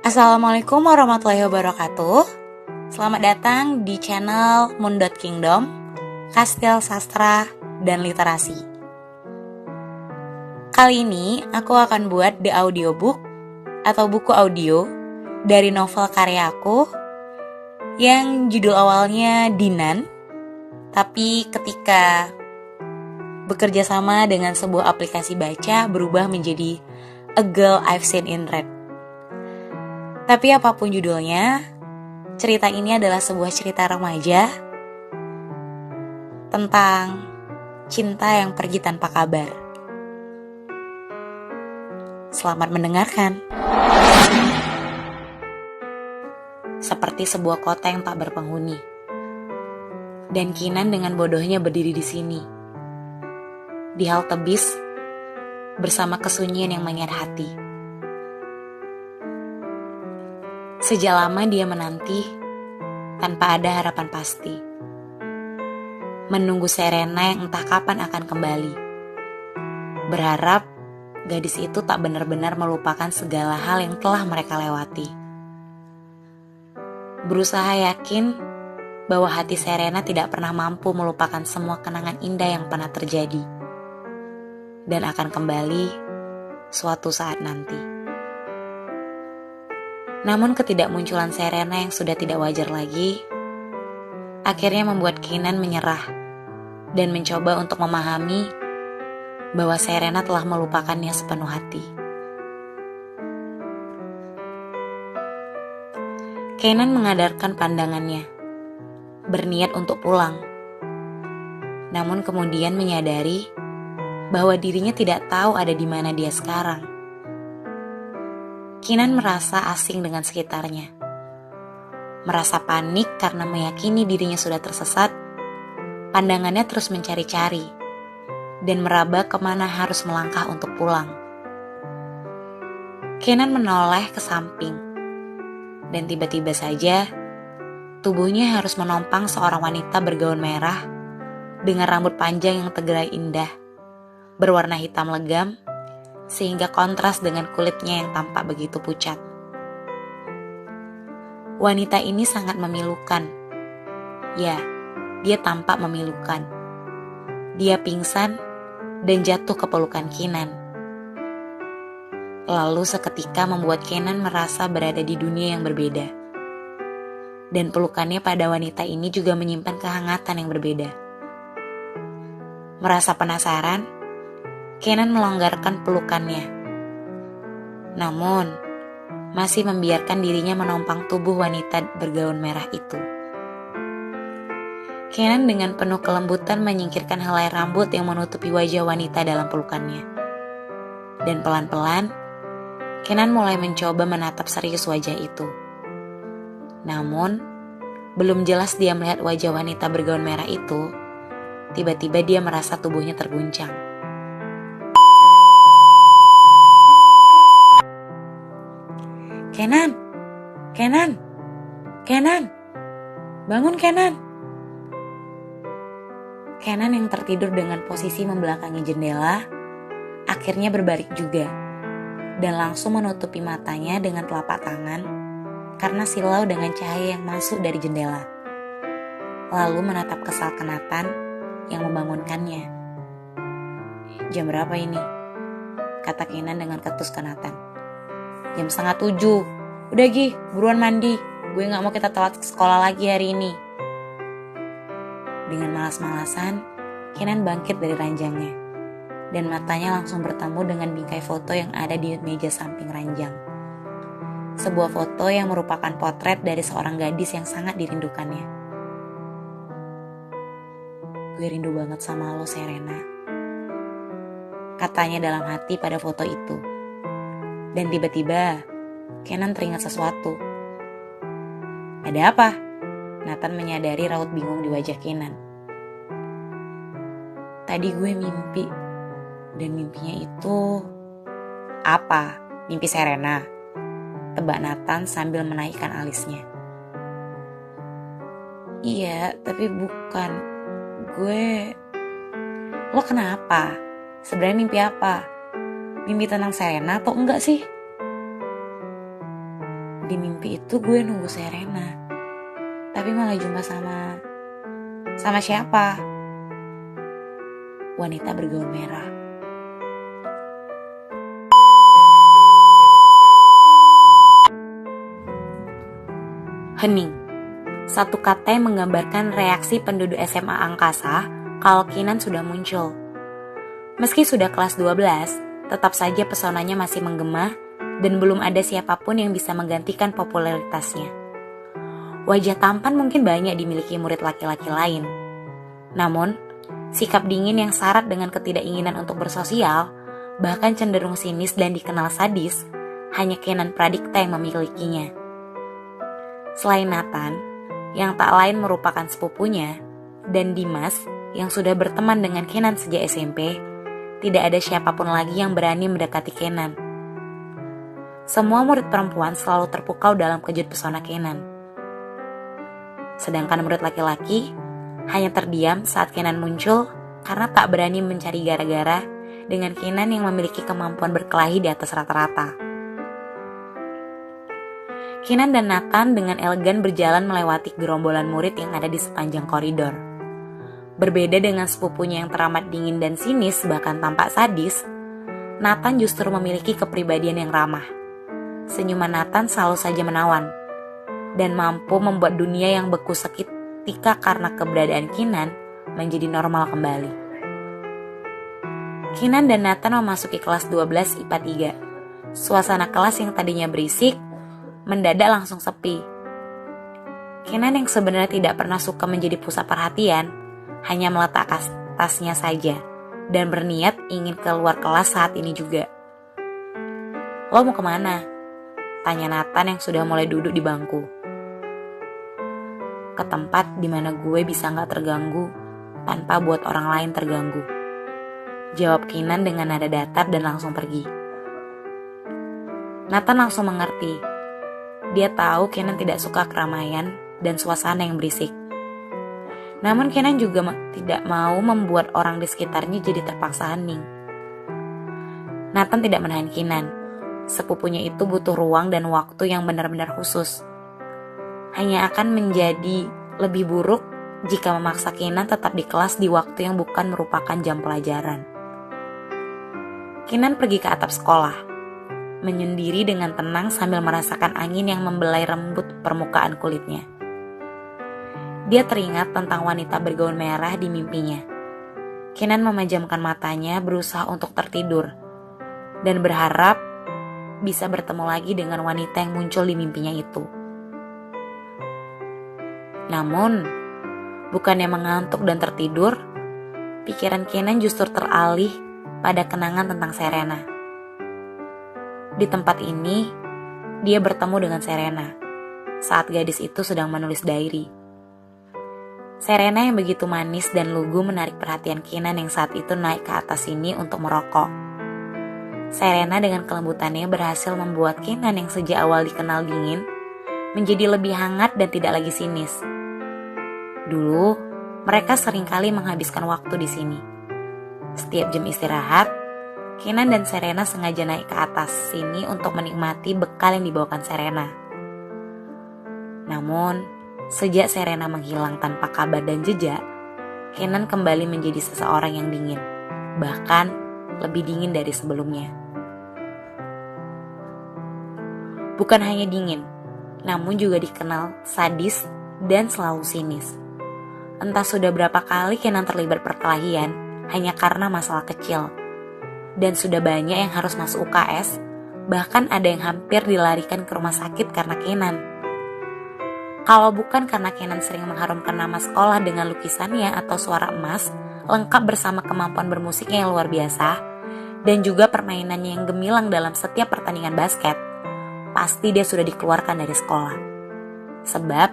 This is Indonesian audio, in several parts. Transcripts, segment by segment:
Assalamualaikum warahmatullahi wabarakatuh. Selamat datang di channel Moon.Kingdom, Kastil Sastra dan Literasi. Kali ini aku akan buat the audiobook atau buku audio dari novel karya aku yang judul awalnya Dinan, tapi ketika bekerja sama dengan sebuah aplikasi baca berubah menjadi A Girl I've Seen in Red. Tapi apapun judulnya, cerita ini adalah sebuah cerita remaja tentang cinta yang pergi tanpa kabar. Selamat mendengarkan. Seperti sebuah kota yang tak berpenghuni, dan Kinan dengan bodohnya berdiri di sini, di halte bis, bersama kesunyian yang menyayat hati. Sejak lama dia menanti, tanpa ada harapan pasti. Menunggu Serena yang entah kapan akan kembali. Berharap gadis itu tak benar-benar melupakan segala hal yang telah mereka lewati. Berusaha yakin bahwa hati Serena tidak pernah mampu melupakan semua kenangan indah yang pernah terjadi. Dan akan kembali suatu saat nanti. Namun ketidakmunculan Serena yang sudah tidak wajar lagi, akhirnya membuat Kinan menyerah dan mencoba untuk memahami bahwa Serena telah melupakannya sepenuh hati. Kinan mengadarkan pandangannya, berniat untuk pulang. Namun kemudian menyadari bahwa dirinya tidak tahu ada di mana dia sekarang. Kinan merasa asing dengan sekitarnya. Merasa panik karena meyakini dirinya sudah tersesat. Pandangannya terus mencari-cari dan meraba kemana harus melangkah untuk pulang. Kinan menoleh ke samping dan tiba-tiba saja tubuhnya harus menompang seorang wanita bergaun merah dengan rambut panjang yang tegelai indah, berwarna hitam legam, sehingga kontras dengan kulitnya yang tampak begitu pucat. Wanita ini sangat memilukan. Ya, dia tampak memilukan. Dia pingsan dan jatuh ke pelukan Kinan. Lalu seketika membuat Kinan merasa berada di dunia yang berbeda. Dan pelukannya pada wanita ini juga menyimpan kehangatan yang berbeda. Merasa penasaran, Kinan melonggarkan pelukannya. Namun, masih membiarkan dirinya menompang tubuh wanita bergaun merah itu. Kinan dengan penuh kelembutan menyingkirkan helai rambut yang menutupi wajah wanita dalam pelukannya. Dan pelan-pelan, Kinan mulai mencoba menatap serius wajah itu. Namun, belum jelas dia melihat wajah wanita bergaun merah itu, tiba-tiba dia merasa tubuhnya terguncang. Kenan, Kenan, Kenan, bangun Kenan. Kenan yang tertidur dengan posisi membelakangi jendela, akhirnya berbalik juga, dan langsung menutupi matanya dengan telapak tangan, karena silau dengan cahaya yang masuk dari jendela. Lalu menatap kesal ke Nathan yang membangunkannya. Jam berapa ini? Kata Kenan dengan ketus ke Nathan. Jam 6:30. Udah Gi, buruan mandi. Gue gak mau kita telat ke sekolah lagi hari ini. Dengan malas-malasan, Kinan bangkit dari ranjangnya. Dan matanya langsung bertemu dengan bingkai foto yang ada di meja samping ranjang. Sebuah foto yang merupakan potret dari seorang gadis yang sangat dirindukannya. Gue rindu banget sama lo Serena, katanya dalam hati pada foto itu. Dan tiba-tiba, Kenan teringat sesuatu. Ada apa? Nathan menyadari raut bingung di wajah Kenan. Tadi gue mimpi, dan mimpinya itu... Apa? Mimpi Serena? Tebak Nathan sambil menaikkan alisnya. Iya, tapi bukan. Lo kenapa? Sebenarnya mimpi apa? Mimpi tentang Serena atau enggak sih? Di mimpi itu gue nunggu Serena, tapi malah jumpa sama siapa? Wanita bergaun merah. Hening. Satu kata yang menggambarkan reaksi penduduk SMA angkasa kalau Kinan sudah muncul. Meski sudah kelas 12, tetap saja pesonanya masih menggema dan belum ada siapapun yang bisa menggantikan popularitasnya. Wajah tampan mungkin banyak dimiliki murid laki-laki lain. Namun, sikap dingin yang syarat dengan ketidakinginan untuk bersosial, bahkan cenderung sinis dan dikenal sadis, hanya Kenan Pradikta yang memilikinya. Selain Nathan, yang tak lain merupakan sepupunya, dan Dimas, yang sudah berteman dengan Kenan sejak SMP, tidak ada siapapun lagi yang berani mendekati Kenan. Semua murid perempuan selalu terpukau dalam kejut pesona Kenan. Sedangkan murid laki-laki hanya terdiam saat Kenan muncul karena tak berani mencari gara-gara dengan Kenan yang memiliki kemampuan berkelahi di atas rata-rata. Kenan dan Nathan dengan elegan berjalan melewati gerombolan murid yang ada di sepanjang koridor. Berbeda dengan sepupunya yang teramat dingin dan sinis bahkan tampak sadis, Nathan justru memiliki kepribadian yang ramah. Senyuman Nathan selalu saja menawan dan mampu membuat dunia yang beku seketika karena keberadaan Kenan menjadi normal kembali. Kenan dan Nathan memasuki kelas 12 IPA 3. Suasana kelas yang tadinya berisik mendadak langsung sepi. Kenan yang sebenarnya tidak pernah suka menjadi pusat perhatian hanya meletakkan tasnya saja dan berniat ingin keluar kelas saat ini juga. "Lo mau kemana?" tanya Nathan yang sudah mulai duduk di bangku. "Ke tempat di mana gue bisa gak terganggu tanpa buat orang lain terganggu," jawab Kenan dengan nada datar dan langsung pergi. Nathan langsung mengerti. Dia tahu Kenan tidak suka keramaian dan suasana yang berisik. Namun Kenan juga tidak mau membuat orang di sekitarnya jadi terpaksa hening. Nathan tidak menahan Kenan. Sepupunya itu butuh ruang dan waktu yang benar-benar khusus. Hanya akan menjadi lebih buruk jika memaksa Kenan tetap di kelas di waktu yang bukan merupakan jam pelajaran. Kenan pergi ke atap sekolah, menyendiri dengan tenang sambil merasakan angin yang membelai rambut permukaan kulitnya. Dia teringat tentang wanita bergaun merah di mimpinya. Kenan memejamkan matanya berusaha untuk tertidur dan berharap bisa bertemu lagi dengan wanita yang muncul di mimpinya itu. Namun, bukannya mengantuk dan tertidur, pikiran Kenan justru teralih pada kenangan tentang Serena. Di tempat ini, dia bertemu dengan Serena saat gadis itu sedang menulis diary. Serena yang begitu manis dan lugu menarik perhatian Kenan yang saat itu naik ke atas sini untuk merokok. Serena dengan kelembutannya berhasil membuat Kenan yang sejak awal dikenal dingin menjadi lebih hangat dan tidak lagi sinis. Dulu, mereka seringkali menghabiskan waktu di sini. Setiap jam istirahat, Kenan dan Serena sengaja naik ke atas sini untuk menikmati bekal yang dibawakan Serena. Namun, sejak Serena menghilang tanpa kabar dan jejak, Kenan kembali menjadi seseorang yang dingin, bahkan lebih dingin dari sebelumnya. Bukan hanya dingin, namun juga dikenal sadis dan selalu sinis. Entah sudah berapa kali Kenan terlibat perkelahian hanya karena masalah kecil. Dan sudah banyak yang harus masuk UKS, bahkan ada yang hampir dilarikan ke rumah sakit karena Kenan. Kalau bukan karena Kenan sering mengharumkan nama sekolah dengan lukisannya atau suara emas, lengkap bersama kemampuan bermusiknya yang luar biasa, dan juga permainannya yang gemilang dalam setiap pertandingan basket, pasti dia sudah dikeluarkan dari sekolah. Sebab,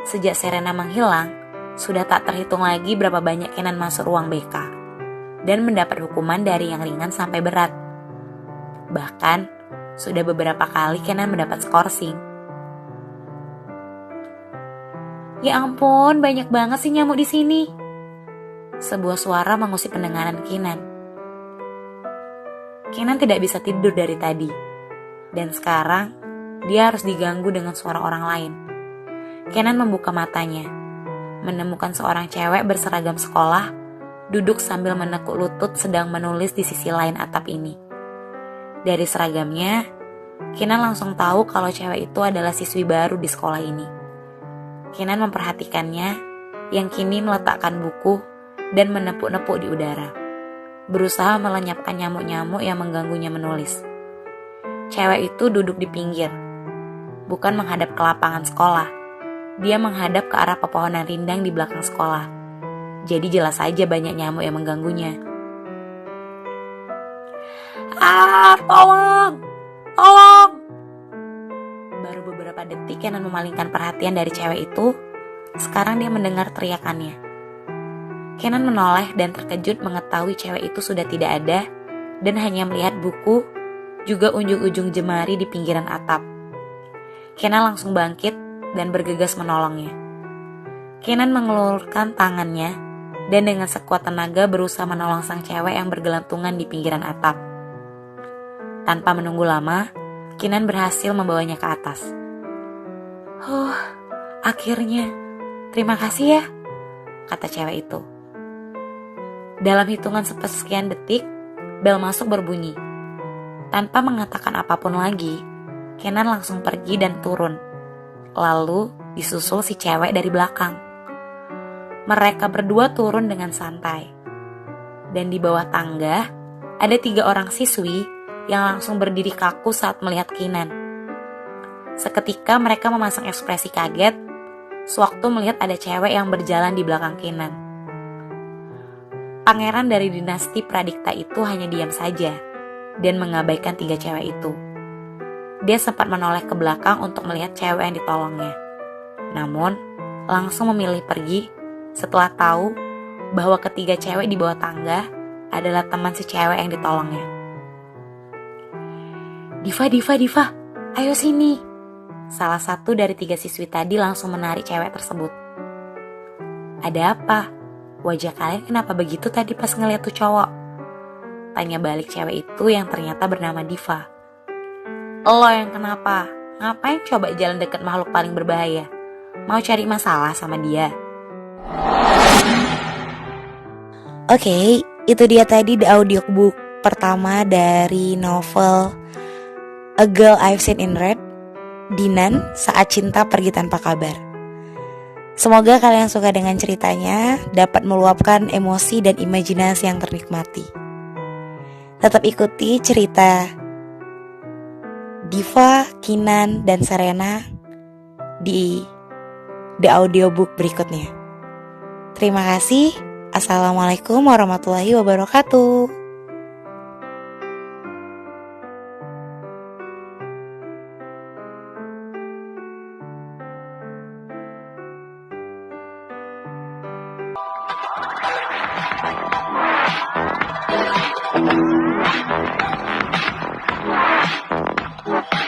sejak Serena menghilang, sudah tak terhitung lagi berapa banyak Kenan masuk ruang BK, dan mendapat hukuman dari yang ringan sampai berat. Bahkan, sudah beberapa kali Kenan mendapat skorsing. "Ya ampun, banyak banget sih nyamuk di sini." Sebuah suara mengusik pendengaran Kenan. Kenan tidak bisa tidur dari tadi. Dan sekarang, dia harus diganggu dengan suara orang lain. Kenan membuka matanya, menemukan seorang cewek berseragam sekolah, duduk sambil menekuk lutut sedang menulis di sisi lain atap ini. Dari seragamnya, Kenan langsung tahu kalau cewek itu adalah siswi baru di sekolah ini. Kenan memperhatikannya yang kini meletakkan buku dan menepuk-nepuk di udara, berusaha melenyapkan nyamuk-nyamuk yang mengganggunya menulis. Cewek itu duduk di pinggir, bukan menghadap ke lapangan sekolah. Dia menghadap ke arah pepohonan rindang di belakang sekolah. Jadi jelas saja banyak nyamuk yang mengganggunya. Tolong! Tolong! Baru beberapa detik Kenan memalingkan perhatian dari cewek itu, sekarang dia mendengar teriakannya. Kenan menoleh dan terkejut mengetahui cewek itu sudah tidak ada dan hanya melihat buku, juga ujung-ujung jemari di pinggiran atap. Kenan langsung bangkit dan bergegas menolongnya. Kenan mengelulurkan tangannya dan dengan sekuat tenaga berusaha menolong sang cewek yang bergelantungan di pinggiran atap. Tanpa menunggu lama, Kenan berhasil membawanya ke atas. Akhirnya, terima kasih ya, kata cewek itu. Dalam hitungan sepersekian detik, bel masuk berbunyi. Tanpa mengatakan apapun lagi, Kenan langsung pergi dan turun. Lalu disusul si cewek dari belakang. Mereka berdua turun dengan santai. Dan di bawah tangga, ada 3 orang siswi yang langsung berdiri kaku saat melihat Kenan. Seketika mereka memasang ekspresi kaget sewaktu melihat ada cewek yang berjalan di belakang Kenan. Pangeran dari dinasti Pradikta itu hanya diam saja dan mengabaikan 3 cewek itu. Dia sempat menoleh ke belakang untuk melihat cewek yang ditolongnya. Namun, langsung memilih pergi setelah tahu bahwa ketiga cewek di bawah tangga adalah teman si cewek yang ditolongnya. Diva, ayo sini. Salah satu dari 3 siswi tadi langsung menarik cewek tersebut. Ada apa? Wajah kalian kenapa begitu tadi pas ngeliat tuh cowok? Tanya balik cewek itu yang ternyata bernama Diva. Lo yang kenapa? Ngapain coba jalan deket makhluk paling berbahaya? Mau cari masalah sama dia? Oke, itu dia tadi the audiobook pertama dari novel A Girl I've Seen in Red, Dinan, Saat Cinta Pergi Tanpa Kabar. Semoga kalian suka dengan ceritanya, dapat meluapkan emosi dan imajinasi yang ternikmati. Tetap ikuti cerita Diva, Kenan, dan Serena di the audiobook berikutnya. Terima kasih. Assalamualaikum warahmatullahi wabarakatuh.